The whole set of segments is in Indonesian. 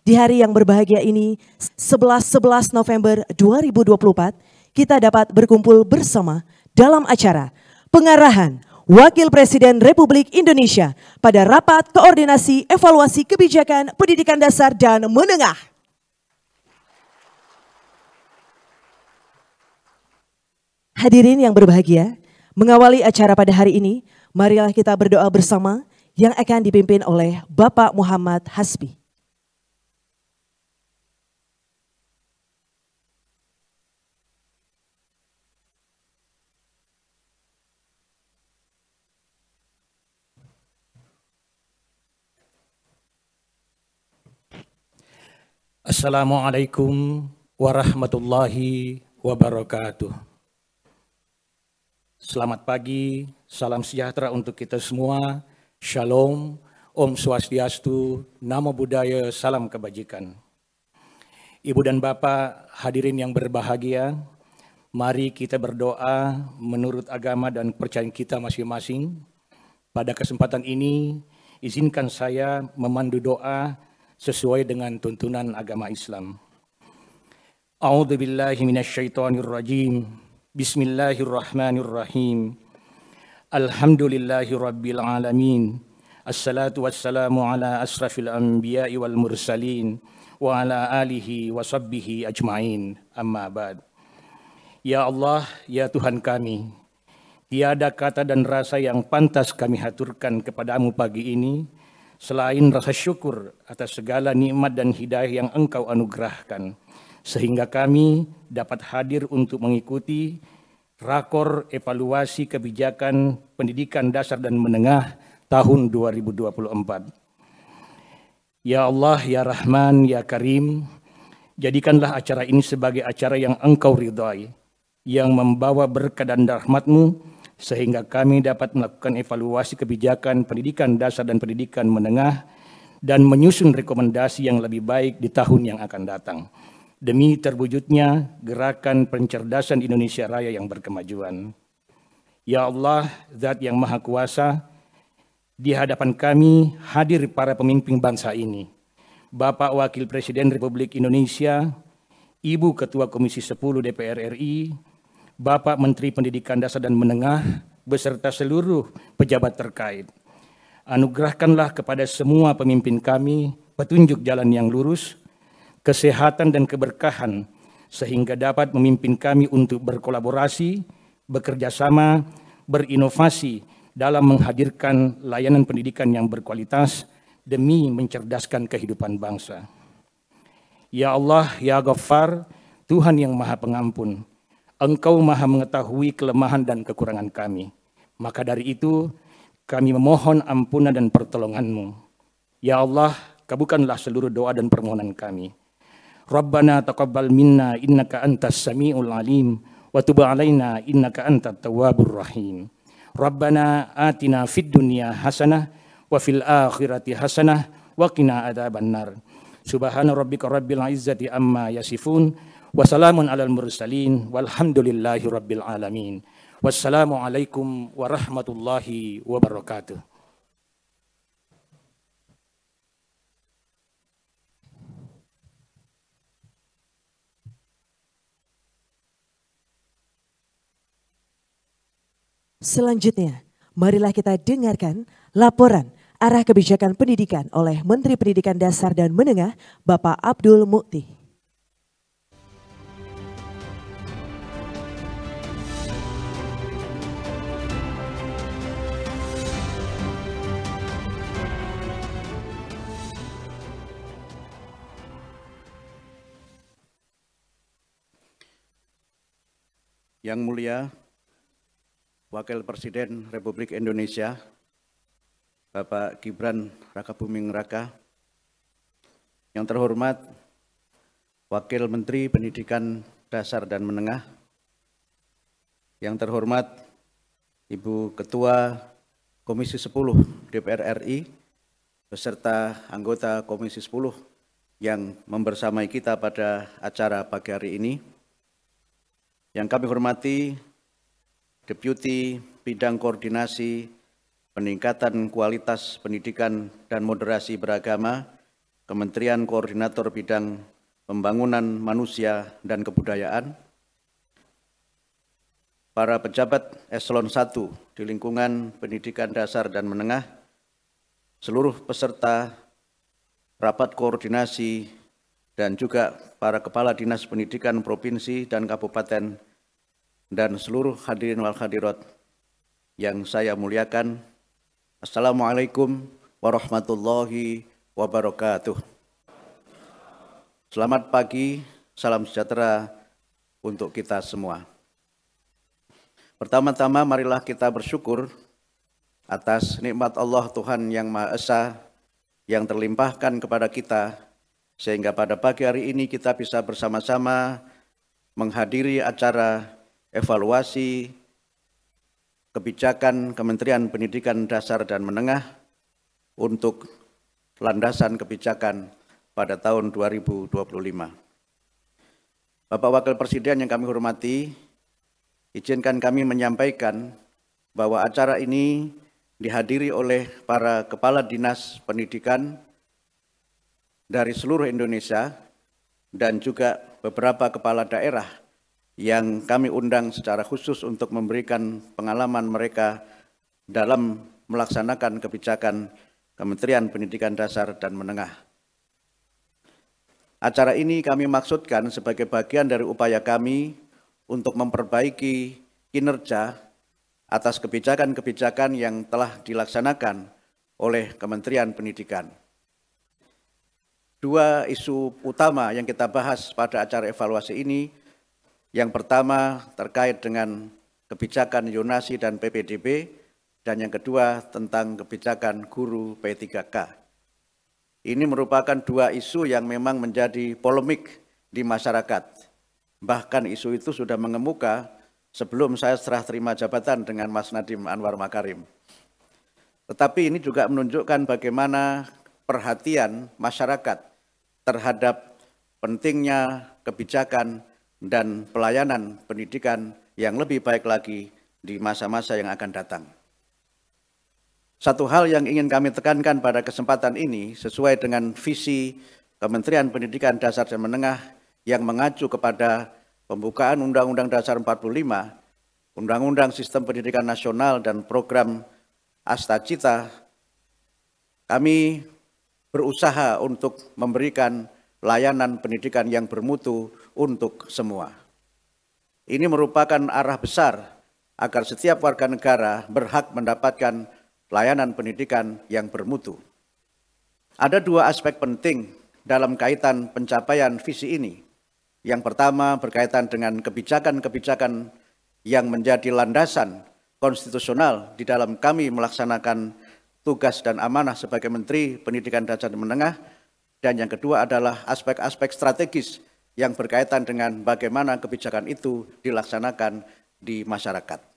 Di hari yang berbahagia ini, 11 November 2024, kita dapat berkumpul bersama dalam acara pengarahan Wakil Presiden Republik Indonesia pada Rapat Koordinasi Evaluasi Kebijakan Pendidikan Dasar dan Menengah. Hadirin yang berbahagia, mengawali acara pada hari ini, marilah kita berdoa bersama yang akan dipimpin oleh Bapak Muhammad Hasbi. Assalamualaikum warahmatullahi wabarakatuh. Selamat pagi, salam sejahtera untuk kita semua. Shalom, Om Swastiastu, Namo Buddhaya, salam kebajikan. Ibu dan Bapak hadirin yang berbahagia, mari kita berdoa menurut agama dan kepercayaan kita masing-masing. Pada kesempatan ini, izinkan saya memandu doa sesuai dengan tuntunan agama Islam. A'udzubillahi minasyaitonirrajim. Bismillahirrahmanirrahim. Alhamdulillahi rabbil alamin. Assalatu wassalamu ala asrafil anbiya'i wal mursalin wa ala alihi wa sahbihi ajma'in. Amma ba'd. Ya Allah, ya Tuhan kami, tiada kata dan rasa yang pantas kami haturkan kepadamu pagi ini selain rasa syukur atas segala nikmat dan hidayah yang Engkau anugerahkan, sehingga kami dapat hadir untuk mengikuti rakor evaluasi kebijakan pendidikan dasar dan menengah tahun 2024. Ya Allah, ya Rahman, ya Karim, jadikanlah acara ini sebagai acara yang Engkau ridhai, yang membawa berkah dan rahmat-Mu, sehingga kami dapat melakukan evaluasi kebijakan pendidikan dasar dan pendidikan menengah dan menyusun rekomendasi yang lebih baik di tahun yang akan datang, demi terwujudnya gerakan pencerdasan Indonesia Raya yang berkemajuan. Ya Allah, Zat yang Maha Kuasa, di hadapan kami hadir para pemimpin bangsa ini, Bapak Wakil Presiden Republik Indonesia, Ibu Ketua Komisi 10 DPR RI, Bapak Menteri Pendidikan Dasar dan Menengah, beserta seluruh pejabat terkait. Anugerahkanlah kepada semua pemimpin kami petunjuk jalan yang lurus, kesehatan dan keberkahan, sehingga dapat memimpin kami untuk berkolaborasi, bekerja sama, berinovasi dalam menghadirkan layanan pendidikan yang berkualitas demi mencerdaskan kehidupan bangsa. Ya Allah, ya Ghaffar, Tuhan yang Maha Pengampun, Engkau Maha mengetahui kelemahan dan kekurangan kami. Maka dari itu, kami memohon ampunan dan pertolongan-Mu. Ya Allah, kabulkanlah seluruh doa dan permohonan kami. Rabbana taqabbal minna innaka antas sami'ul alim wa tub 'alaina innaka antat tawwabur rahim. Rabbana atina fid dunya hasanah wa fil akhirati hasanah wa qina adzabannar. Subhana rabbika rabbil izzati amma yasifun. Wassalamun alal mursalin walhamdulillahi rabbil alamin. Wassalamualaikum warahmatullahi wabarakatuh. Selanjutnya, marilah kita dengarkan laporan arah kebijakan pendidikan oleh Menteri Pendidikan Dasar dan Menengah, Bapak Abdul Mukti. Yang mulia Wakil Presiden Republik Indonesia, Bapak Gibran Rakabuming Raka, yang terhormat Wakil Menteri Pendidikan Dasar dan Menengah, yang terhormat Ibu Ketua Komisi 10 DPR RI, beserta anggota Komisi 10 yang membersamai kita pada acara pagi hari ini, yang kami hormati Deputi Bidang Koordinasi Peningkatan Kualitas Pendidikan dan Moderasi Beragama Kementerian Koordinator Bidang Pembangunan Manusia dan Kebudayaan, para pejabat eselon 1 di lingkungan pendidikan dasar dan menengah, seluruh peserta rapat koordinasi, dan juga para kepala dinas pendidikan provinsi dan kabupaten, dan seluruh hadirin wal hadirat yang saya muliakan. Assalamualaikum warahmatullahi wabarakatuh. Selamat pagi, salam sejahtera untuk kita semua. Pertama-tama marilah kita bersyukur atas nikmat Allah Tuhan Yang Maha Esa yang terlimpahkan kepada kita, sehingga pada pagi hari ini kita bisa bersama-sama menghadiri acara evaluasi kebijakan Kementerian Pendidikan Dasar dan Menengah untuk landasan kebijakan pada tahun 2025. Bapak Wakil Presiden yang kami hormati, izinkan kami menyampaikan bahwa acara ini dihadiri oleh para kepala dinas pendidikan dari seluruh Indonesia dan juga beberapa kepala daerah yang kami undang secara khusus untuk memberikan pengalaman mereka dalam melaksanakan kebijakan Kementerian Pendidikan Dasar dan Menengah. Acara ini kami maksudkan sebagai bagian dari upaya kami untuk memperbaiki kinerja atas kebijakan-kebijakan yang telah dilaksanakan oleh Kementerian Pendidikan. Dua isu utama yang kita bahas pada acara evaluasi ini, yang pertama terkait dengan kebijakan zonasi dan PPDB, dan yang kedua tentang kebijakan guru P3K. Ini merupakan dua isu yang memang menjadi polemik di masyarakat. Bahkan isu itu sudah mengemuka sebelum saya serah terima jabatan dengan Mas Nadiem Anwar Makarim. Tetapi ini juga menunjukkan bagaimana perhatian masyarakat terhadap pentingnya kebijakan dan pelayanan pendidikan yang lebih baik lagi di masa-masa yang akan datang. Satu hal yang ingin kami tekankan pada kesempatan ini sesuai dengan visi Kementerian Pendidikan Dasar dan Menengah yang mengacu kepada pembukaan Undang-Undang Dasar 45, Undang-Undang Sistem Pendidikan Nasional dan Program Astacita, kami berusaha untuk memberikan layanan pendidikan yang bermutu untuk semua. Ini merupakan arah besar agar setiap warga negara berhak mendapatkan layanan pendidikan yang bermutu. Ada dua aspek penting dalam kaitan pencapaian visi ini. Yang pertama berkaitan dengan kebijakan-kebijakan yang menjadi landasan konstitusional di dalam kami melaksanakan tugas dan amanah sebagai Menteri Pendidikan Dasar dan Menengah, dan yang kedua adalah aspek-aspek strategis yang berkaitan dengan bagaimana kebijakan itu dilaksanakan di masyarakat.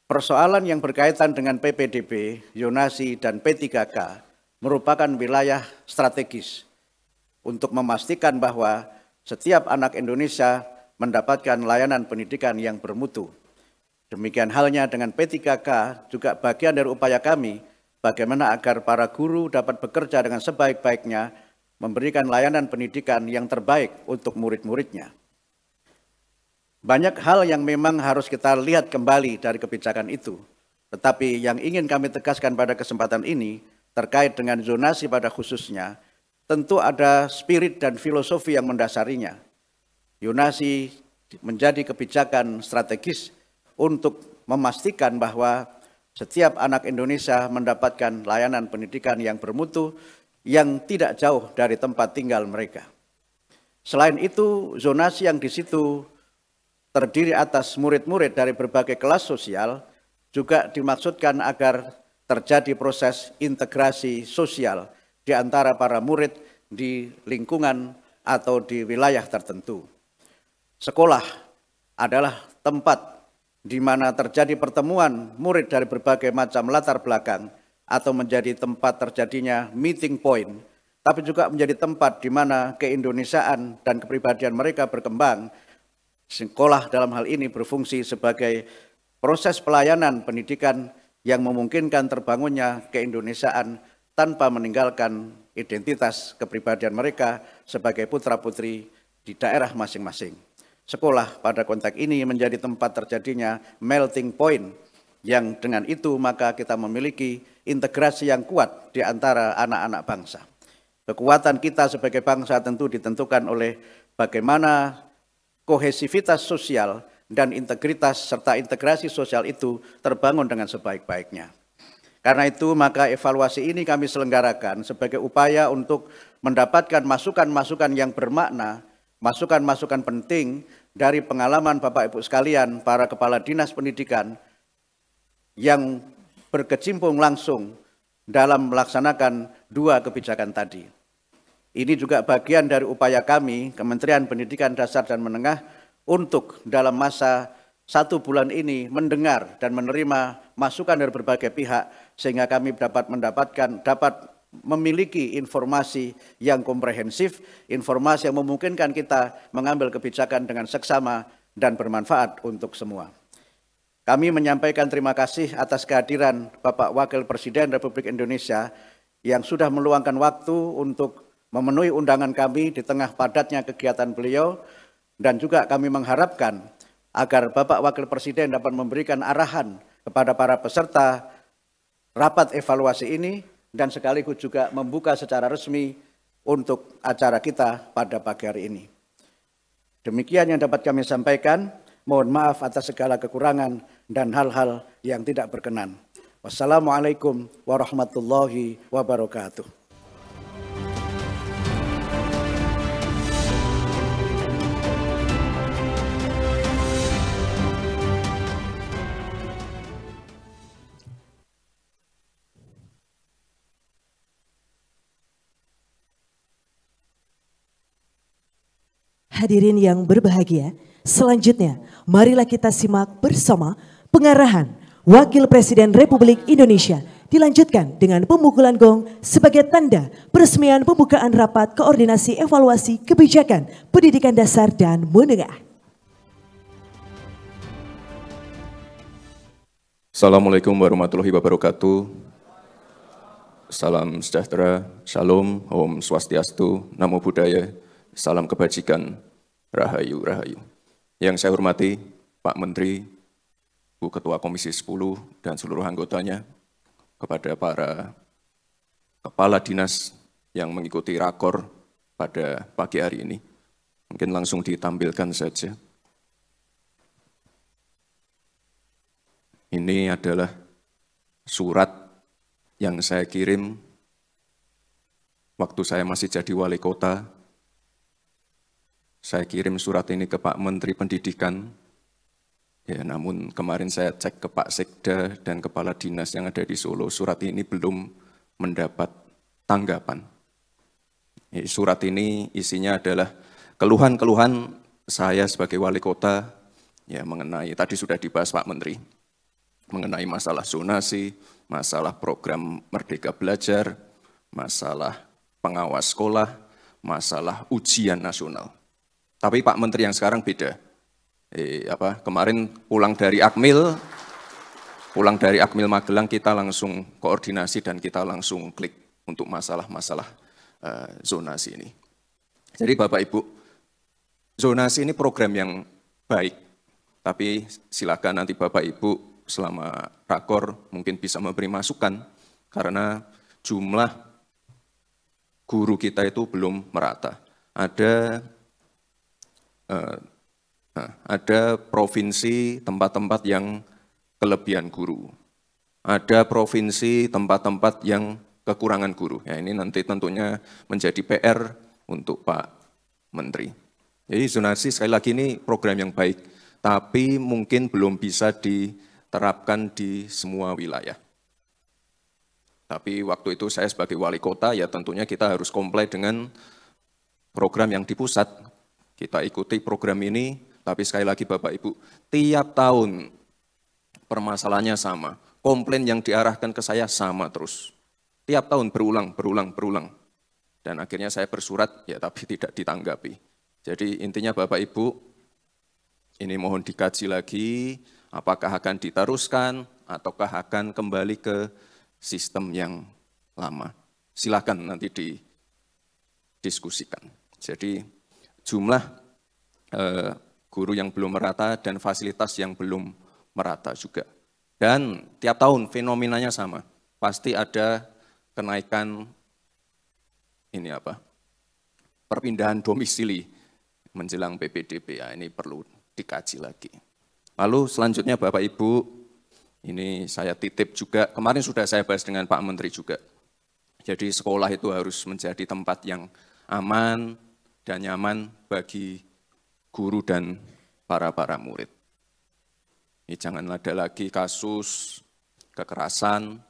Persoalan yang berkaitan dengan PPDB, zonasi, dan P3K merupakan wilayah strategis untuk memastikan bahwa setiap anak Indonesia mendapatkan layanan pendidikan yang bermutu. Demikian halnya dengan P3K juga bagian dari upaya kami bagaimana agar para guru dapat bekerja dengan sebaik-baiknya, memberikan layanan pendidikan yang terbaik untuk murid-muridnya. Banyak hal yang memang harus kita lihat kembali dari kebijakan itu, tetapi yang ingin kami tegaskan pada kesempatan ini terkait dengan zonasi pada khususnya, tentu ada spirit dan filosofi yang mendasarinya. Zonasi menjadi kebijakan strategis untuk memastikan bahwa setiap anak Indonesia mendapatkan layanan pendidikan yang bermutu yang tidak jauh dari tempat tinggal mereka. Selain itu, zonasi yang di situ terdiri atas murid-murid dari berbagai kelas sosial juga dimaksudkan agar terjadi proses integrasi sosial di antara para murid di lingkungan atau di wilayah tertentu. Sekolah adalah tempat di mana terjadi pertemuan murid dari berbagai macam latar belakang atau menjadi tempat terjadinya meeting point, tapi juga menjadi tempat di mana keindonesiaan dan kepribadian mereka berkembang. Sekolah dalam hal ini berfungsi sebagai proses pelayanan pendidikan yang memungkinkan terbangunnya keindonesiaan tanpa meninggalkan identitas kepribadian mereka sebagai putra-putri di daerah masing-masing. Sekolah pada konteks ini menjadi tempat terjadinya melting point, yang dengan itu maka kita memiliki integrasi yang kuat di antara anak-anak bangsa. Kekuatan kita sebagai bangsa tentu ditentukan oleh bagaimana kohesivitas sosial dan integritas serta integrasi sosial itu terbangun dengan sebaik-baiknya. Karena itu maka evaluasi ini kami selenggarakan sebagai upaya untuk mendapatkan masukan-masukan yang bermakna, masukan-masukan penting dari pengalaman Bapak Ibu sekalian, para kepala dinas pendidikan yang berkecimpung langsung dalam melaksanakan dua kebijakan tadi. Ini juga bagian dari upaya kami, Kementerian Pendidikan Dasar dan Menengah, untuk dalam masa 1 bulan ini mendengar dan menerima masukan dari berbagai pihak, sehingga kami dapat memiliki informasi yang komprehensif, informasi yang memungkinkan kita mengambil kebijakan dengan seksama dan bermanfaat untuk semua. Kami menyampaikan terima kasih atas kehadiran Bapak Wakil Presiden Republik Indonesia yang sudah meluangkan waktu untuk memenuhi undangan kami di tengah padatnya kegiatan beliau, dan juga kami mengharapkan agar Bapak Wakil Presiden dapat memberikan arahan kepada para peserta rapat evaluasi ini dan sekaligus juga membuka secara resmi untuk acara kita pada pagi hari ini. Demikian yang dapat kami sampaikan. Mohon maaf atas segala kekurangan dan hal-hal yang tidak berkenan. Wassalamualaikum warahmatullahi wabarakatuh. Hadirin yang berbahagia, selanjutnya marilah kita simak bersama pengarahan Wakil Presiden Republik Indonesia dilanjutkan dengan pemukulan gong sebagai tanda peresmian pembukaan rapat koordinasi evaluasi kebijakan pendidikan dasar dan menengah. Assalamualaikum warahmatullahi wabarakatuh. Salam sejahtera, Shalom, Om Swastiastu, Namo Buddhaya, salam kebajikan, Rahayu, Rahayu. Yang saya hormati Pak Menteri, Bu Ketua Komisi 10 dan seluruh anggotanya, kepada para kepala dinas yang mengikuti rakor pada pagi hari ini. Mungkin langsung ditampilkan saja. Ini adalah surat yang saya kirim waktu saya masih jadi wali kota. Saya kirim surat ini ke Pak Menteri Pendidikan, ya, namun kemarin saya cek ke Pak Sekda dan kepala dinas yang ada di Solo, surat ini belum mendapat tanggapan. Surat ini isinya adalah keluhan-keluhan saya sebagai wali kota, ya, mengenai, tadi sudah dibahas Pak Menteri, mengenai masalah zonasi, masalah program Merdeka Belajar, masalah pengawas sekolah, masalah ujian nasional. Tapi Pak Menteri yang sekarang beda. Kemarin pulang dari Akmil Magelang, kita langsung koordinasi dan kita langsung klik untuk masalah-masalah zonasi ini. Jadi Bapak Ibu, zonasi ini program yang baik, tapi silakan nanti Bapak Ibu selama rakor mungkin bisa memberi masukan, karena jumlah guru kita itu belum merata. Ada provinsi tempat-tempat yang kelebihan guru. Ada provinsi tempat-tempat yang kekurangan guru. Ya, ini nanti tentunya menjadi PR untuk Pak Menteri. Jadi zonasi sekali lagi ini program yang baik, tapi mungkin belum bisa diterapkan di semua wilayah. Tapi waktu itu saya sebagai wali kota, ya tentunya kita harus comply dengan program yang di pusat. Kita ikuti program ini, tapi sekali lagi Bapak Ibu, tiap tahun permasalahannya sama. Komplain yang diarahkan ke saya sama terus. Tiap tahun berulang. Dan akhirnya saya bersurat, ya tapi tidak ditanggapi. Jadi intinya Bapak Ibu, ini mohon dikaji lagi, apakah akan diteruskan, ataukah akan kembali ke sistem yang lama. silakan nanti didiskusikan. Jadi jumlah guru yang belum merata dan fasilitas yang belum merata juga. Dan tiap tahun fenomenanya sama, pasti ada kenaikan perpindahan domisili menjelang PPDB. Ya, ini perlu dikaji lagi. Lalu selanjutnya Bapak Ibu, ini saya titip juga, kemarin sudah saya bahas dengan Pak Menteri juga. Jadi sekolah itu harus menjadi tempat yang aman dan nyaman bagi guru dan para murid. Ini jangan ada lagi kasus kekerasan,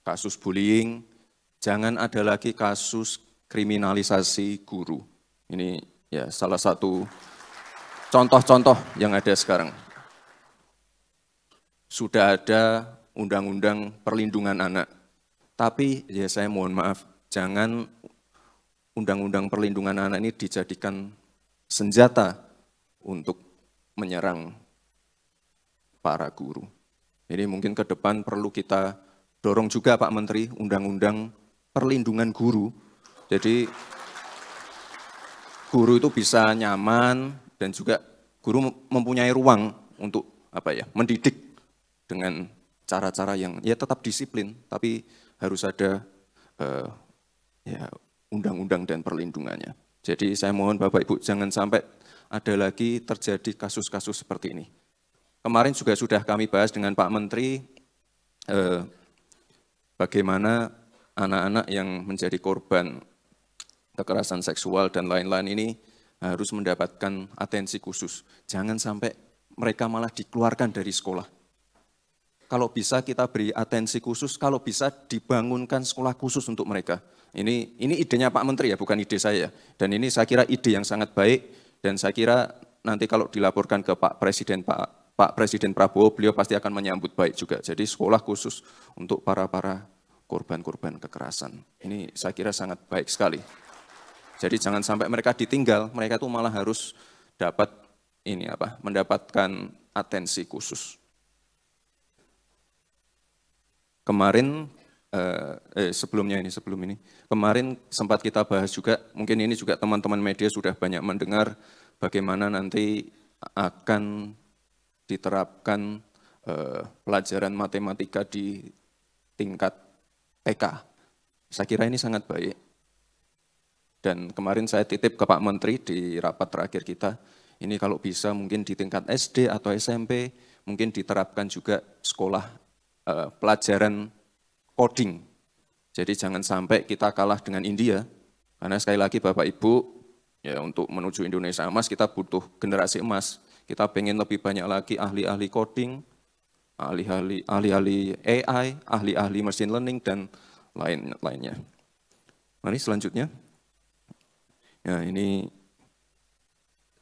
kasus bullying, jangan ada lagi kasus kriminalisasi guru. Ini ya salah satu contoh-contoh yang ada sekarang. Sudah ada undang-undang perlindungan anak, tapi ya saya mohon maaf, jangan undang-undang perlindungan anak ini dijadikan senjata untuk menyerang para guru. Jadi mungkin ke depan perlu kita dorong juga Pak Menteri, undang-undang perlindungan guru. Jadi guru itu bisa nyaman dan juga guru mempunyai ruang untuk mendidik dengan cara-cara yang ya tetap disiplin, tapi harus ada undang-undang dan perlindungannya. Jadi saya mohon Bapak Ibu jangan sampai ada lagi terjadi kasus-kasus seperti ini. Kemarin juga sudah kami bahas dengan Pak Menteri bagaimana anak-anak yang menjadi korban kekerasan seksual dan lain-lain ini harus mendapatkan atensi khusus. Jangan sampai mereka malah dikeluarkan dari sekolah. Kalau bisa kita beri atensi khusus, kalau bisa dibangunkan sekolah khusus untuk mereka. Ini idenya Pak Menteri ya, bukan ide saya. Dan ini saya kira ide yang sangat baik, dan saya kira nanti kalau dilaporkan ke Pak Presiden Prabowo, beliau pasti akan menyambut baik juga. Jadi sekolah khusus untuk para korban-korban kekerasan. Ini saya kira sangat baik sekali. Jadi jangan sampai mereka ditinggal, mereka tuh malah harus dapat mendapatkan atensi khusus. Kemarin, sebelum ini, kemarin sempat kita bahas juga, mungkin ini juga teman-teman media sudah banyak mendengar bagaimana nanti akan diterapkan pelajaran matematika di tingkat TK. Saya kira ini sangat baik. Dan kemarin saya titip ke Pak Menteri di rapat terakhir kita, ini kalau bisa mungkin di tingkat SD atau SMP, mungkin diterapkan juga sekolah pelajaran coding. Jadi jangan sampai kita kalah dengan India, karena sekali lagi Bapak Ibu, ya untuk menuju Indonesia emas kita butuh generasi emas. Kita pengen lebih banyak lagi ahli-ahli coding, ahli-ahli AI, ahli-ahli machine learning, dan lainnya. Mari selanjutnya. Ya, ini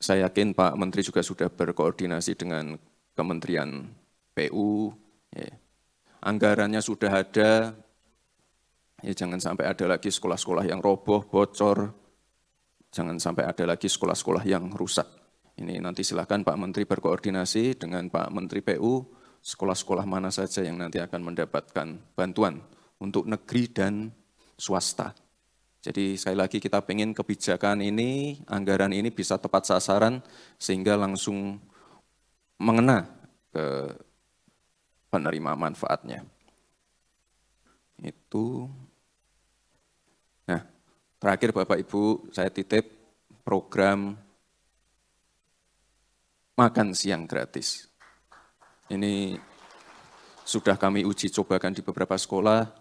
saya yakin Pak Menteri juga sudah berkoordinasi dengan Kementerian PU, ya. Anggarannya sudah ada, ya jangan sampai ada lagi sekolah-sekolah yang roboh, bocor, jangan sampai ada lagi sekolah-sekolah yang rusak. Ini nanti silakan Pak Menteri berkoordinasi dengan Pak Menteri PU, sekolah-sekolah mana saja yang nanti akan mendapatkan bantuan untuk negeri dan swasta. Jadi sekali lagi kita pengen kebijakan ini, anggaran ini bisa tepat sasaran sehingga langsung mengena ke penerima manfaatnya. Itu. Nah, terakhir Bapak Ibu, saya titip program makan siang gratis. Ini sudah kami uji cobakan di beberapa sekolah,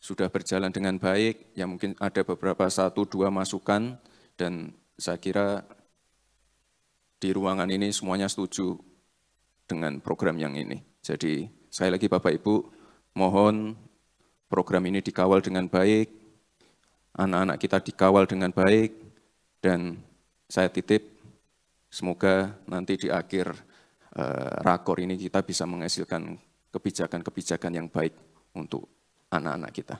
sudah berjalan dengan baik, ya mungkin ada beberapa 1-2 masukan, dan saya kira di ruangan ini semuanya setuju dengan program yang ini. Jadi sekali lagi Bapak Ibu, mohon program ini dikawal dengan baik, anak-anak kita dikawal dengan baik, dan saya titip semoga nanti di akhir rakor ini kita bisa menghasilkan kebijakan-kebijakan yang baik untuk anak-anak kita.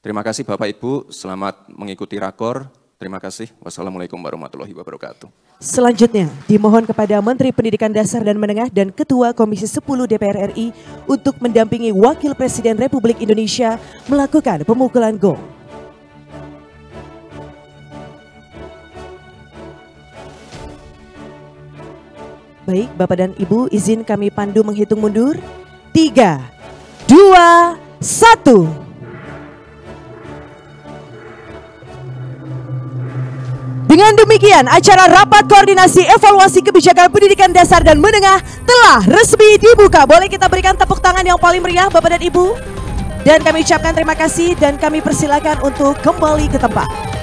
Terima kasih Bapak Ibu, selamat mengikuti rakor. Terima kasih. Wassalamualaikum warahmatullahi wabarakatuh. Selanjutnya, dimohon kepada Menteri Pendidikan Dasar dan Menengah dan Ketua Komisi 10 DPR RI untuk mendampingi Wakil Presiden Republik Indonesia melakukan pemukulan gong. Baik, Bapak dan Ibu, izin kami pandu menghitung mundur. 3, 2, 1. Dengan demikian, acara Rapat Koordinasi Evaluasi Kebijakan Pendidikan Dasar dan Menengah telah resmi dibuka. Boleh kita berikan tepuk tangan yang paling meriah, Bapak dan Ibu? Dan kami ucapkan terima kasih dan kami persilakan untuk kembali ke tempat.